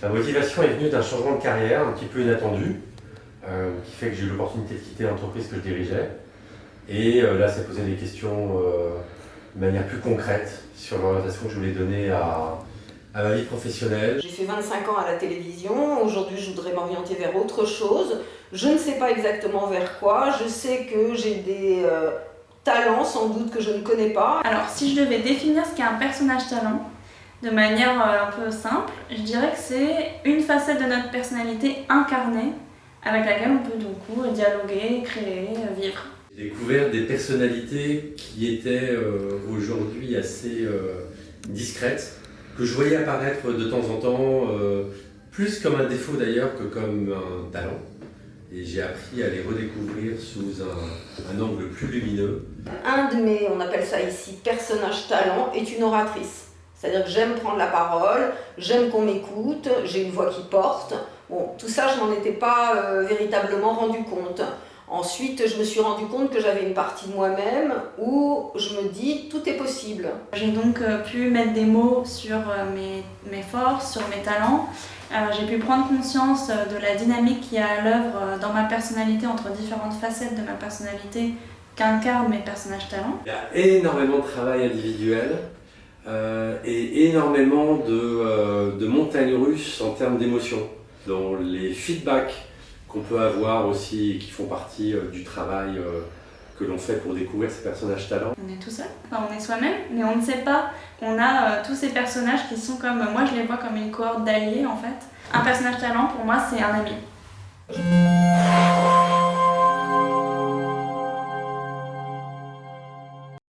La motivation est venue d'un changement de carrière un petit peu inattendu, qui fait que j'ai eu l'opportunité de quitter l'entreprise que je dirigeais. Et là, ça posait des questions de manière plus concrète sur l'orientation que je voulais donner à ma vie professionnelle. J'ai fait 25 ans à la télévision, aujourd'hui je voudrais m'orienter vers autre chose. Je ne sais pas exactement vers quoi, je sais que j'ai des talents sans doute que je ne connais pas. Alors si je devais définir ce qu'est un personnage talent, de manière un peu simple, je dirais que c'est une facette de notre personnalité incarnée avec laquelle on peut du coup dialoguer, créer, vivre. J'ai découvert des personnalités qui étaient aujourd'hui assez discrètes, que je voyais apparaître de temps en temps, plus comme un défaut d'ailleurs que comme un talent. Et j'ai appris à les redécouvrir sous un angle plus lumineux. Un de mes, on appelle ça ici, personnages talent est une oratrice. C'est-à-dire que j'aime prendre la parole, j'aime qu'on m'écoute, j'ai une voix qui porte. Bon, tout ça, je n'en étais pas véritablement rendu compte. Ensuite, je me suis rendu compte que j'avais une partie de moi-même où je me dis tout est possible. J'ai donc pu mettre des mots sur mes forces, sur mes talents. J'ai pu prendre conscience de la dynamique qui est à l'œuvre dans ma personnalité, entre différentes facettes de ma personnalité qu'incarnent mes personnages talents. Il y a énormément de travail individuel et énormément de montagnes russes en termes d'émotions, dans les feedbacks qu'on peut avoir aussi, qui font partie du travail que l'on fait pour découvrir ces personnages talents. On est tout seul, enfin, on est soi-même, mais on ne sait pas qu'on a tous ces personnages qui sont comme, moi je les vois comme une cohorte d'alliés en fait. Un personnage talent pour moi c'est un ami.